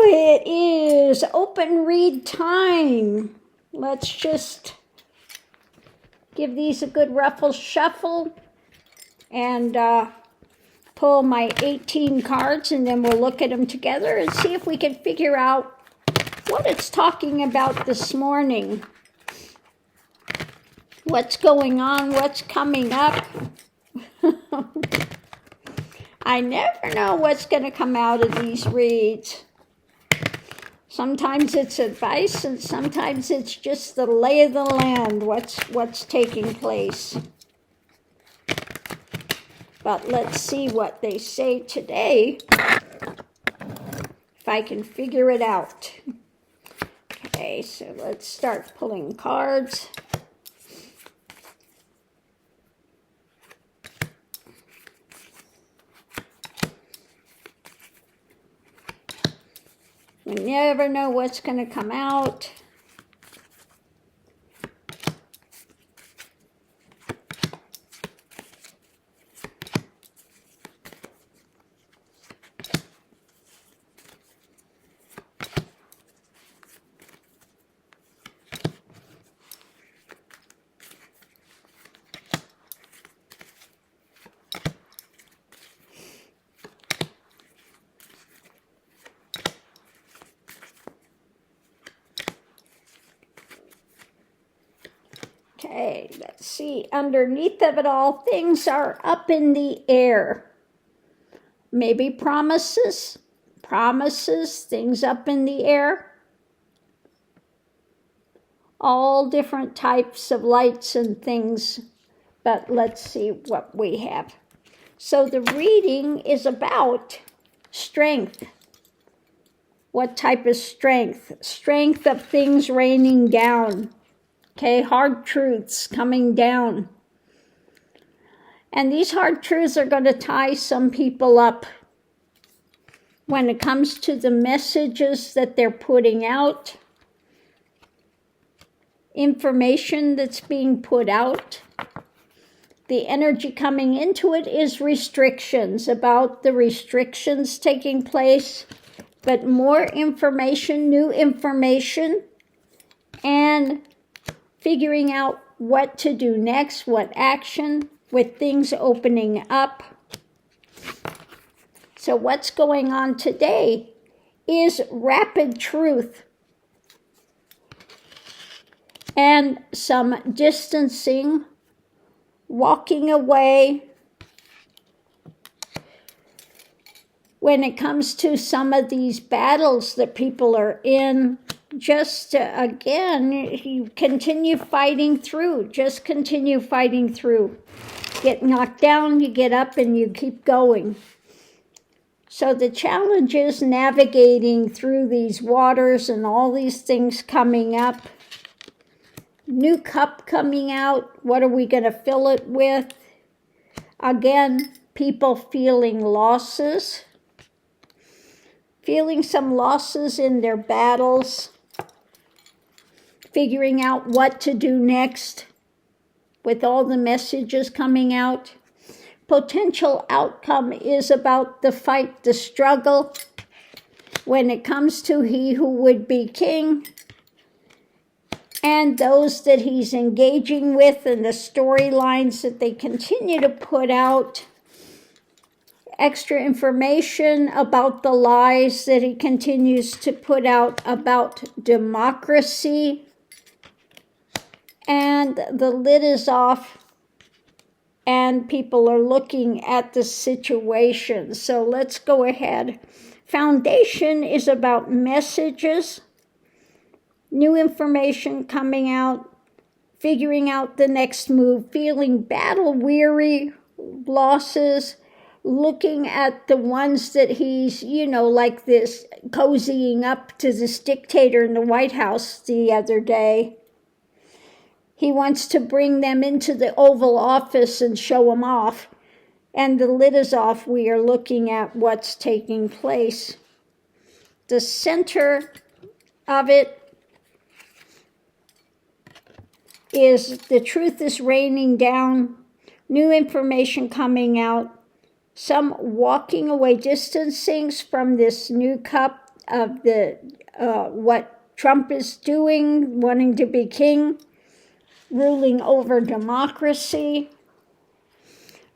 It is open read time. Let's just give these a good ruffle shuffle and pull my 18 cards, and then we'll look at them together and see if we can figure out what it's talking about this morning. What's going on? What's coming up? I never know what's going to come out of these reads. Sometimes it's advice, and sometimes it's just the lay of the land, what's taking place. But let's see what they say today, if I can figure it out. Okay, so let's start pulling cards. You never know what's going to come out. Okay, let's see. Underneath of it all, things are up in the air. Maybe promises, things up in the air. All different types of lights and things, but let's see what we have. So the reading is about strength. What type of strength? Strength of things raining down. Okay, hard truths coming down. And these hard truths are going to tie some people up when it comes to the messages that they're putting out, information that's being put out. The energy coming into it is restrictions, about the restrictions taking place, but more information, new information, and figuring out what to do next, what action, with things opening up. So what's going on today is rapid truth and some distancing, walking away when it comes to some of these battles that people are in. Just, again, you continue fighting through. Just continue fighting through. Get knocked down, you get up, and you keep going. So the challenge is navigating through these waters and all these things coming up. New cup coming out. What are we going to fill it with? Again, people feeling losses. Feeling some losses in their battles. Figuring out what to do next with all the messages coming out. Potential outcome is about the fight, the struggle. When it comes to he who would be king and those that he's engaging with and the storylines that they continue to put out. Extra information about the lies that he continues to put out about democracy. And the lid is off, and people are looking at the situation. So let's go ahead. Foundation is about messages, new information coming out, figuring out the next move, feeling battle weary, losses, looking at the ones that he's, like this, cozying up to this dictator in the White House the other day. He wants to bring them into the Oval Office and show them off. And the lid is off. We are looking at what's taking place. The center of it is the truth is raining down, new information coming out, some walking away, distancing from this new cup, of the what Trump is doing, wanting to be king, ruling over democracy.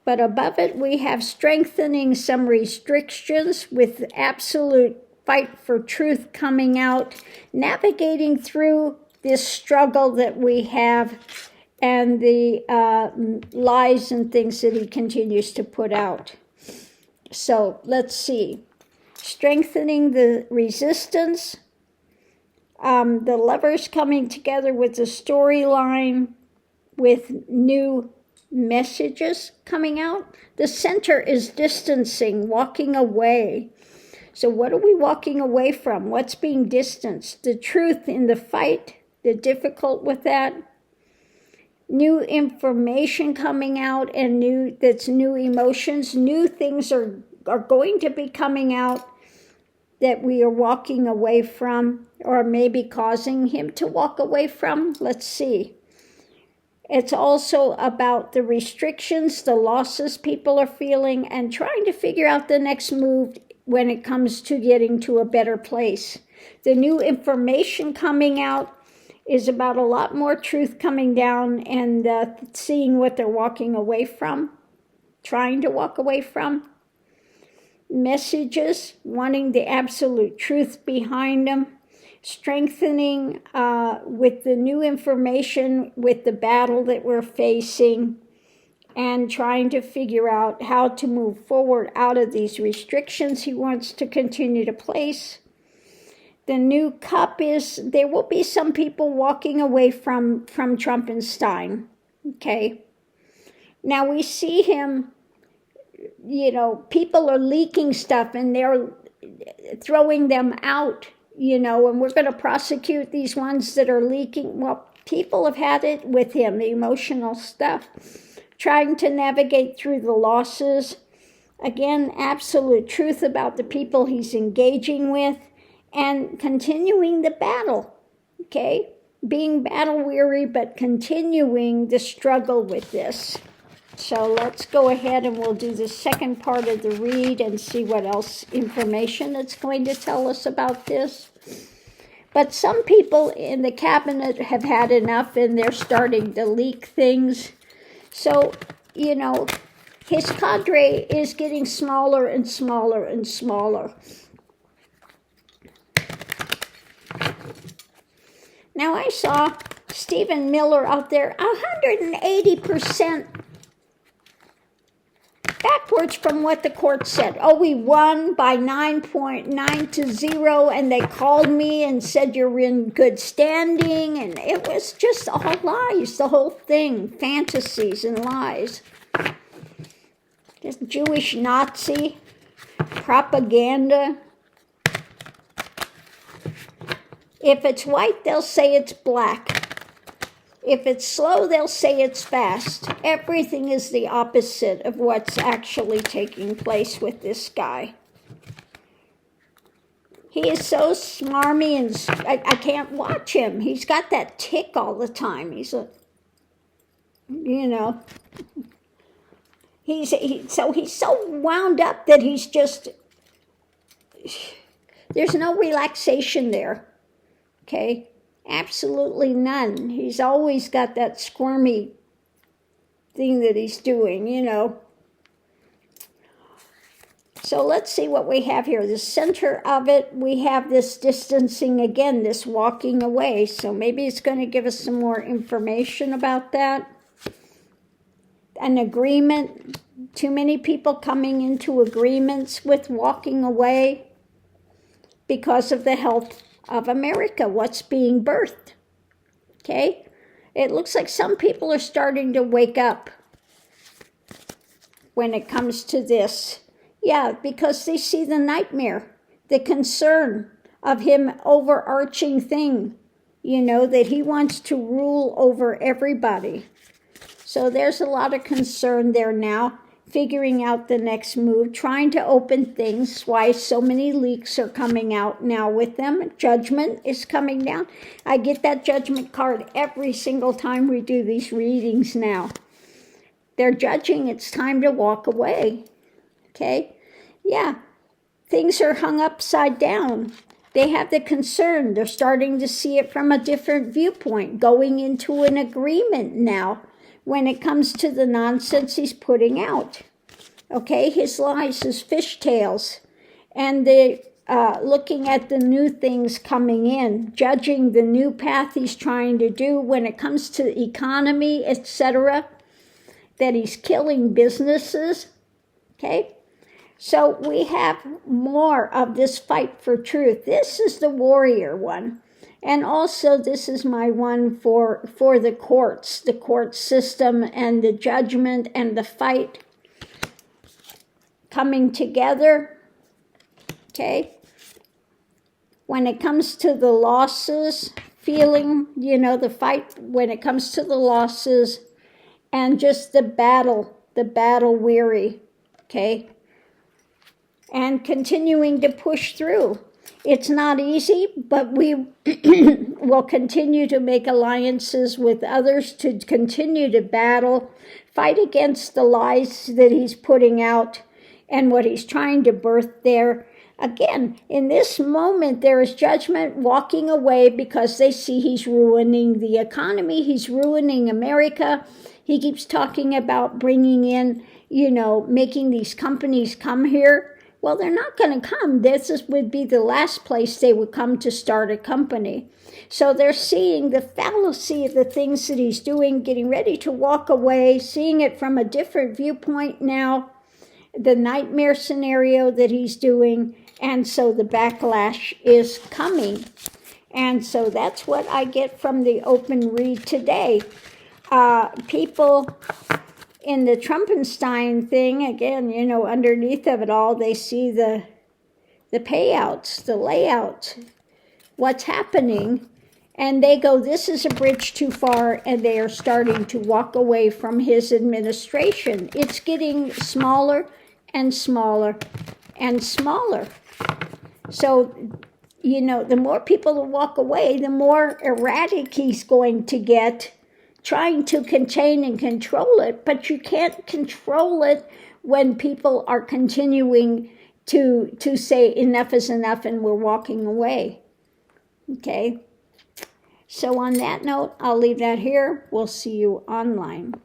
But above it, we have strengthening some restrictions with absolute fight for truth coming out, navigating through this struggle that we have and the lies and things that he continues to put out. So let's see. Strengthening the resistance, the lovers coming together with the storyline, with new messages coming out. The center is distancing, walking away. So what are we walking away from? What's being distanced? The truth in the fight, the difficult with that. New information coming out and new emotions. New things are going to be coming out that we are walking away from, or maybe causing him to walk away from. Let's see. It's also about the restrictions, the losses people are feeling, and trying to figure out the next move when it comes to getting to a better place. The new information coming out is about a lot more truth coming down and seeing what they're walking away from, trying to walk away from. Messages, wanting the absolute truth behind them. Strengthening with the new information, with the battle that we're facing, and trying to figure out how to move forward out of these restrictions he wants to continue to place. The new cup is, there will be some people walking away from Trumpenstein, okay? Now we see him, people are leaking stuff and they're throwing them out, and we're going to prosecute these ones that are leaking. Well, people have had it with him, the emotional stuff, trying to navigate through the losses. Again, absolute truth about the people he's engaging with and continuing the battle, okay? Being battle weary, but continuing the struggle with this. So let's go ahead and we'll do the second part of the read and see what else information it's going to tell us about this. But some people in the cabinet have had enough and they're starting to leak things. So, his cadre is getting smaller and smaller and smaller. Now I saw Stephen Miller out there 180% backwards from what the court said. Oh, we won by 9.9-0, and they called me and said you're in good standing, and it was just all lies, the whole thing, fantasies and lies. This Jewish Nazi propaganda. If it's white, they'll say it's black. If it's slow, they'll say it's fast. Everything is the opposite of what's actually taking place with this guy. He is so smarmy and I can't watch him. He's got that tick all the time. He's so wound up that he's just, there's no relaxation there. Okay? Absolutely none. He's always got that squirmy thing that he's doing, So let's see what we have here. The center of it, we have this distancing again, this walking away. So maybe it's going to give us some more information about that. An agreement. Too many people coming into agreements with walking away because of the health of America, what's being birthed, okay? It looks like some people are starting to wake up when it comes to this. Yeah, because they see the nightmare, the concern of him overarching thing, that he wants to rule over everybody. So there's a lot of concern there now. Figuring out the next move, trying to open things, why so many leaks are coming out now with them. Judgment is coming down. I get that judgment card every single time we do these readings now. They're judging, it's time to walk away. Okay? Yeah, things are hung upside down. They have the concern. They're starting to see it from a different viewpoint, going into an agreement now when it comes to the nonsense he's putting out. Okay, his lies, his fishtails, and the looking at the new things coming in, judging the new path he's trying to do when it comes to the economy, etc., that he's killing businesses. Okay? So we have more of this fight for truth. This is the warrior one. And also this is my one for the courts, the court system and the judgment and the fight coming together. Okay? When it comes to the losses, feeling, the fight when it comes to the losses and just the battle weary. Okay? And continuing to push through. It's not easy, but we will continue to make alliances with others to continue to battle, fight against the lies that he's putting out and what he's trying to birth there. Again, in this moment, there is judgment walking away because they see he's ruining the economy. He's ruining America. He keeps talking about bringing in, making these companies come here. Well, they're not going to come. Would be the last place they would come to start a company. So they're seeing the fallacy of the things that he's doing, getting ready to walk away, seeing it from a different viewpoint now, the nightmare scenario that he's doing, and so the backlash is coming. And so that's what I get from the open read today. People in the Trumpenstein thing, again, underneath of it all, they see the payouts, the layout, what's happening, and they go, this is a bridge too far, and they are starting to walk away from his administration. It's getting smaller and smaller and smaller. So, the more people that walk away, the more erratic he's going to get, trying to contain and control it, but you can't control it when people are continuing to say enough is enough and we're walking away. Okay? So on that note, I'll leave that here. We'll see you online.